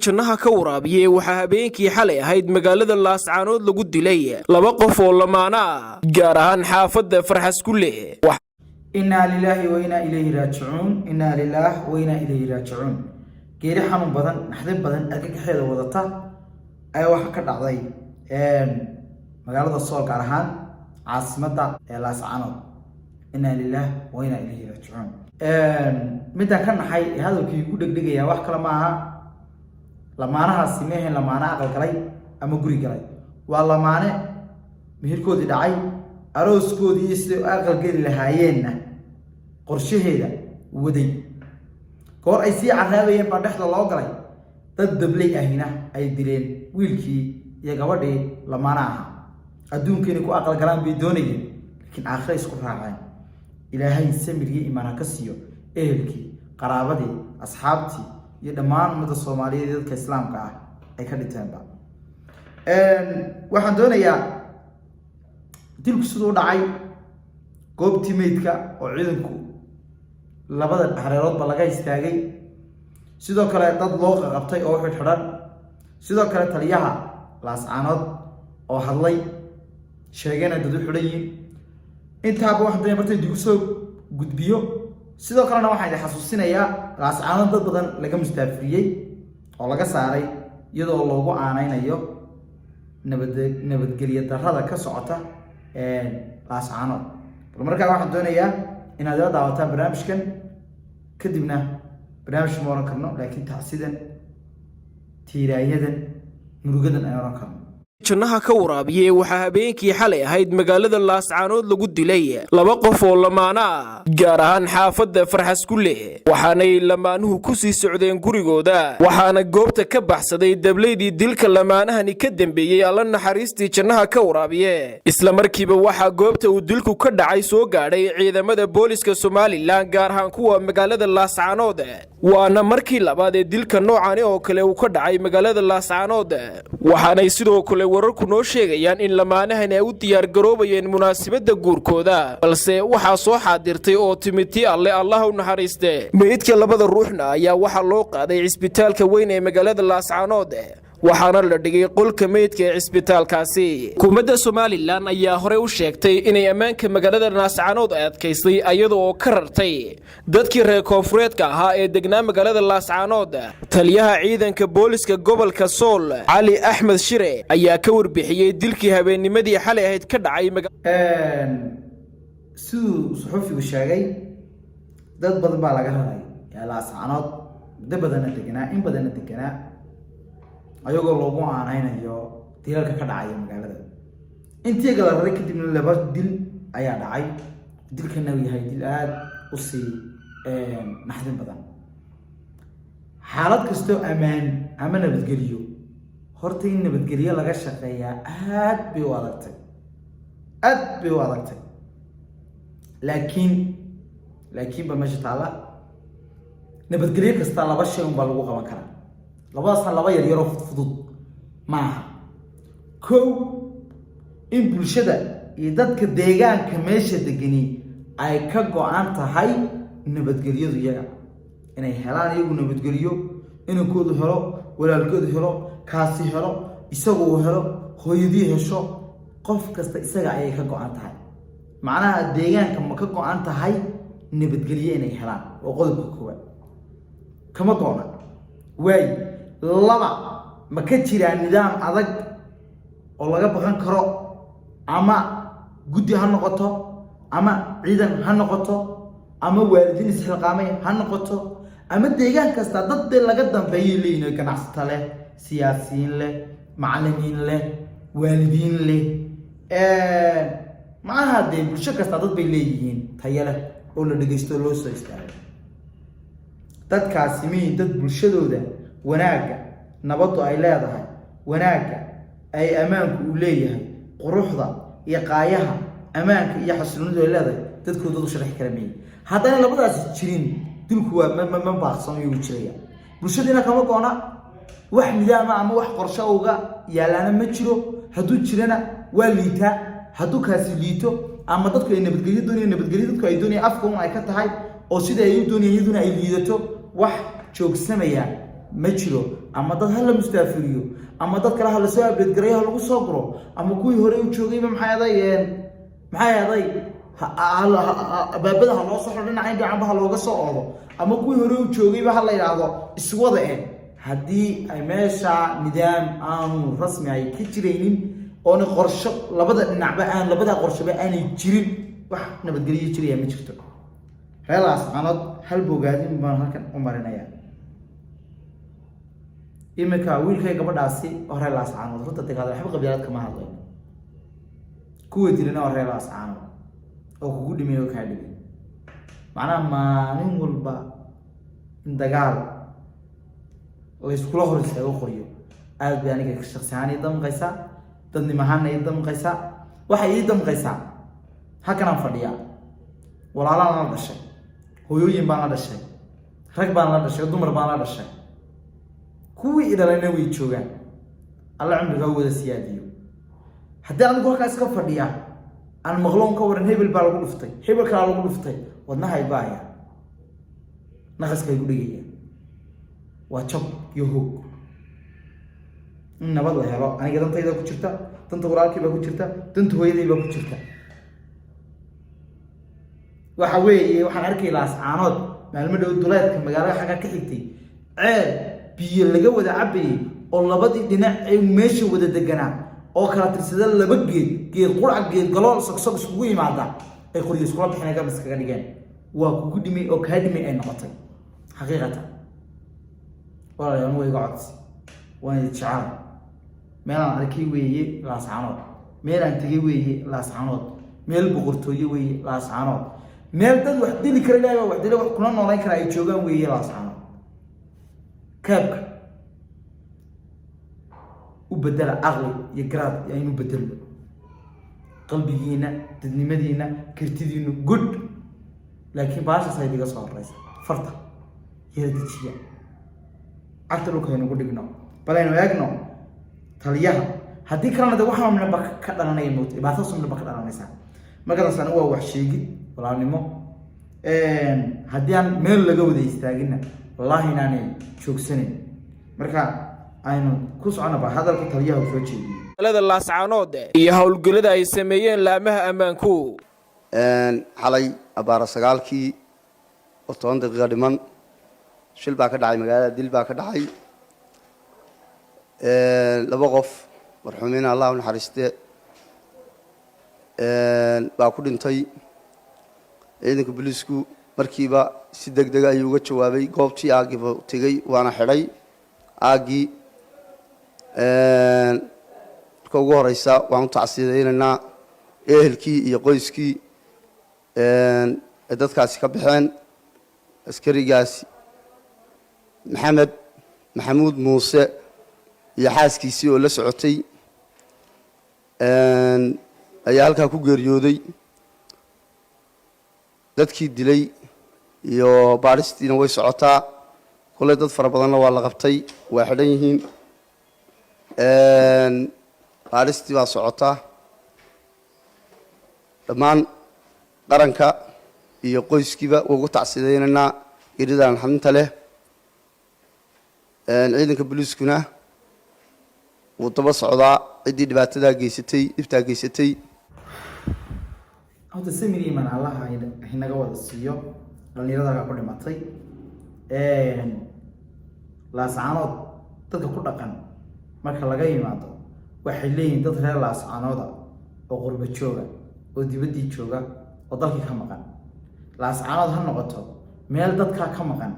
jannaha ka waraabiye waxaa habeenkii xalay ahayd magaalada Laascaanood lagu dilay laba qof oo lamaana ah gaar ahaan xaafadda Farxas Kulle. inna lillahi wa inna ilayhi raaji'uun inna lillahi wa inna ilayhi raaji'uun geeri xanuun badan naxdin badan argagaxeeda wadata ay wax ka dhacday magaalada Sool gaar ahaan caasimadda Laascaanood. inna lillahi wa inna ilayhi raaji'uun midda kan naxay hadalkii ku dhigdhigaya wax kala ma aha lamaanaha simeen lamaana aqal galay ama guri galay waa lamaane mihirkoodii dhacay arooskoodii isoo aqal gali lahaayeenna qorshaheeda waday goor ay si caraabayeen baa dhexda loo galay dad dablay ahina ay dileen wiilkii iyo gabadhii lamaanaha adduunkeena ku aqal galaan bay doonayeen laakiin aakhira isku raaceen ilaahay samiriyay iimaan ka siiyo ehelkii qaraabadii asxaabtii iyo dhammaan ummadda Soomaaliyeed dadka Islaamka ah ay ka dhinteenba waxaan doonayaa dilku sidoo dhacay goobtii meydka oo ciidanku labada hareerood ba laga istaagay sidoo kale dad loo qabtay oo xidhan sidoo kale taliyaha Laascaanood oo hadlay sheegana dad u xidhan intaaba wax dad martay dib u soo gudbiyo sidoo kalena waxaan xasuusinayaa Laascaanood dad badan laga mustaafiriyay oo laga saaray iyadoo loogu aanaynayo nabadgelyo darrada ka socota Laascaanood. markaa waxaan doonayaa inaad la daawataan barnaamijkan kadibna barnaamij ma oran karno laakiin taasidan tiiraayadan murugadan ay oran karno. jannaha ka waraabiye waxaa habeenkii xalay ahayd magaalada Laascaanood lagu dilay laba qof oo lamaana ah gaar ahaan xaafadda Farxas Kulle waxaanay lamaanuhu ku sii socdeen gurigooda waxaana goobta ka baxsaday dableydii dilka lamaanahani ka dambeeyay alla naxariistii jannaha ka waraabiye isla markiiba waxaa goobta uu dilku ka dhacay soo gaadhay ciidamada booliska Soomaaliland gaar ahaan kuwa magaalada Laascaanood waana markii labaad ee dilka noocan oo kale uu ka dhacay magaalada Laascaanood waxaanay sidoo kale wararku noo sheegayaan in lamaanahan ay u diyaar garoobayeen munaasabadda guurkooda balse waxaa soo xaadirtay oo timiti Allah u naxariiste meydka labada ruuxna ayaa waxa loo qaaday isbitaalka weyn ee magaalada Laascaanood waxaana la dhigay qolka meydka ee isbitaalkaasi. Hukuumadda Soomaaliland ayaa hore u sheegtay inay ammaanka magaalada Laascaanood ay adkaysay iyadoo ka rartay dadkii reer koonfureedka ahaa ee degnaa magaalada Laascaanood. Taliyaha ciidanka booliska gobolka Sool Cali Axmed Shire ayaa ka warbixiyay dilkii habeennimadii xalay ahayd ka dhacay siduu suxufigu sheegay dad badan baa laga raray Laascaanood dad badan deganaa ayagoo loogu aanaynayo dilalka ka dhacay magaalada intii gala raray kadibna laba dil ayaa dhacay dilkana uu yahay dil aad u sii naxdin badan xaalad kasto amaan ama nabadgeliyo horta in nabadgeliyo laga shaqeeyaa aad bay u adagtay laakiin ba meesha taala nabadgeliyo kasta laba shay un baa lagu qaban karaa labadaasna laba yar oo fudud maaha kow in bulshada iyo dadka deegaanka meesha degani ay ka go'an tahay nabadgelyadu iyaga inay helaan iyagu nabadgelyo inankoodu helo walaalkoodu helo kaasi helo isagu helo hooyadii hesho qof kasta isaga ayay ka go'an tahay macnaha deegaanka ma ka go'an tahay nabadgelyo inay helaan oo qodobka koowaad kama go'na way laba ma ka jira nidaam adag oo laga baqan karo ama guddi ha noqoto ama ciidan ha noqoto ama waalidiin isxilqaamay ha noqoto ama deegaan kasta dad laga dambeeyay leeyahay ganacsato leh siyaasiyiin leh macallimiin leh waalidiin leh maaha de bulsho kasta dad bay leeyihiin tayo leh oo la dhageysto loo soo istaago dadkaasi mii dad bulshadooda wanaaga nabaddu ay leedahay wanaaga ay amaanku u leeyahay quruxda iyo qaayaha amaanka iyo xasiloonida ay leedahay dadkooda u sharax kara meey haddana labadaas jirin dilku waa ma baaqsan iyo jiraya bulshadina kama go'na wax nidaam ama wax qorshe uga yaalana ma jiro hadduu jirana waa liita hadduu kaasi liito ama dadku ay nabadgelyo dadku ay doonayaan afka ay ka tahay oo sida ay u doonayaan iyaduna ay liidato wax joogsamaya ma jiro ama dad hala mustaafiriyo ama dad kale hala soo update gareeyo lagu soo guro ama kuwii hore u joogayba maxay aday baabada loo soo xidhin dhinaca looga soo oodo ama kuwii hore u joogayba hala yiraahdo iswada haddii ay meesha nidaam aanu rasmi ay ka jiraynin oo qorsho labada dhinacba aan labada qorshaba aanay jirin wax nabadgelyo jiraya ma jirto reelaas anad hal bogaadin baan halkan u marinayaa imika wiilkay gabadhaasi oo reelaas anad runta dagaal waxba qabyaalad kama hadlayn kuwa dilana oo reelaas anad oo kugu dhimeeyo ka dhigay macnaha maalin walba in dagaal oo iskula hor istaago qoriyo aad bay aniga shakhsiyan damqaysa dadnimahan ay damqaysa waxa ay damqaysa halkan aan fadhiya walaalaan la dhashay hooyooyin baan la dhashay rag baan la dhashay dumar baan la dhashay kuwii idhalayna way joogaan alla cumriga wada siyaadiyo haddii anigu halkaas ka fadhiya aan maqloon ka waran hebel baa lagu dhuftay hebel kale lagu dhuftay wadnahay baaya naqaska ay ku dhigaya waa jab iyo hoog in nabad la helo aniga dantayda ku jirta danta walaalkii baa ku jirta danta hooyaday baa ku jirta waxa weeye waxaan arkay laascaanood maalmo dhow duleedka magaalada xagga ka xigtay ceel biyo laga wada cabayay oo labadii dhinac ay meesha wada deganaa oo kala tirsada laba geed qurac geed galool sogsog iskugu yimaada ay qoriyo iskula bixinay gamas kaga dhigeen waa kugu dhimay oo kaa dhimay ay noqotay xaqiiqatan walaalayaal way gocodsi waan jecel meelaan arkay weeye laascaanood meelaan tagay weeye laascaanood meel boqortooyo weeye laascaanood meel dad wax dili kara ilaahay wax dili wax kuna noolayn kara ay joogaan weeye laascaanood kaabka u bedela aqli iyo garaad aynu bedelo qalbigiina dadnimadiina kartidiina good laakiin baashaas ay diga soo horeysa farta yeeladijiya cagta dhulka aynu ku dhigno bal aynu eegno taliyaha haddii kalena waxaan midnaba ka dhalanaya mood dhibaatadaas midnaba ka dhalanaysa markaas anigu waa wax sheegid walaalnimo haddii aan meel laga wada istaagina wallaahi inaanay joogsanayn marka aynu ku soconaba hadalka taliyaha uu soo jeediyey magaalada laascaanood iyo howlgallada ay sameeyeen laamaha ammaanku xalay abaara 9kii oo 10 daqiiqo dhiman shil baa ka dhacay magaalada dil baa ka dhacay laba qof marxuumiina Allah u naxariistay baa ku dhintay ciidanka booliisku markiiba si degdeg ah ayuu uga jawaabay goobtii aagiba tagay waana xidhay aagi ka ugu horeysa waan u tacsiideynaa ehelkii iyo qoyskii dadkaasi ka baxeen askarigaasi maxamuud muuse iyo xaaskiisii oo la socotay ayaa halkaa ku geeriyooday dadkii dilay iyo baaristiina way socotaa kulay dad fara badanna waa la qabtay waa xidhan yihiin baaristii baa socotaa dhammaan qaranka iyo qoyskiiba ugu tacsiideynaynaa geeridan xalinta leh ciidanka booliiskuna wuu daba socdaa ciddii dhibaatada geysatay dhibtaa geysatay hadda samiriiman allaha inaga wada siiyo dhalinyarada ku dhimatay laascaanood dadka ku dhaqan marka laga yimaado waxay leeyihiin dad reer laascaanooda oo qurba jooga oo dibaddii jooga oo dalkii ka maqan laascaanood ha noqoto meel dadkaa ka maqan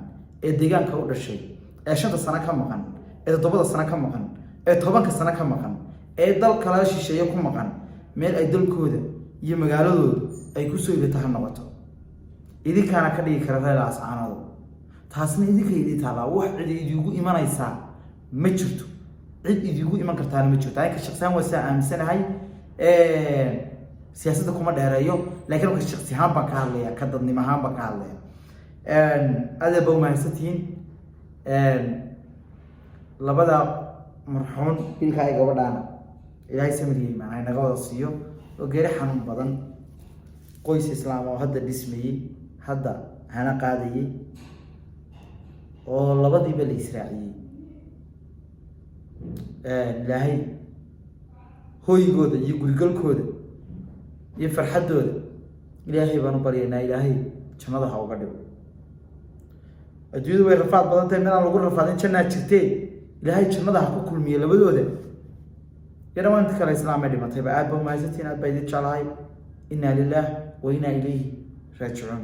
ee deegaanka u dhashay ee 5 sano ka maqan ee 7 sano ka maqan ee 10 sano ka maqan ee dal kala shisheeye ku maqan meel ay dalkooda iyo magaaladooda ay ku soo iibata ha noqoto idinkaana ka dhigi kara reer laascaanood taasna idinka idin taala wax cid idigu imanaysa ma jirto cid idigu iman kartaa ma jirto ay ka shaqsan waa saa aaminsanahay siyaasadda kuma dheereeyo laakiin ka shaqsi ahaan baan ka hadlayaa ka dadnimo ahaan baan ka hadlayaa adeeba u mahadsantihiin labada marxuun ilka ay gabadhaana ilaahay samiriyay macnaa naga wada siiyo oo geeri xanuun badan qoys islaam oo hadda dhismayay hadda hana qaadayay oo labadiiba la israaciyay ilaahay hooygooda iyo gurigalkooda iyo farxadooda ilaahay baan u baryaynaa ilaahay jannada ha uga dhigo adduunyadu way rafaad badan tahay midaan lagu rafaadin jannaa jirtee ilaahay jannada ha ku kulmiye labadooda iyo dhammaanti kale islaamay dhimatayba aad baa umahadsantiin aad baa idin jeclahay inaa lilaah wa inaa ilayhi raajicuun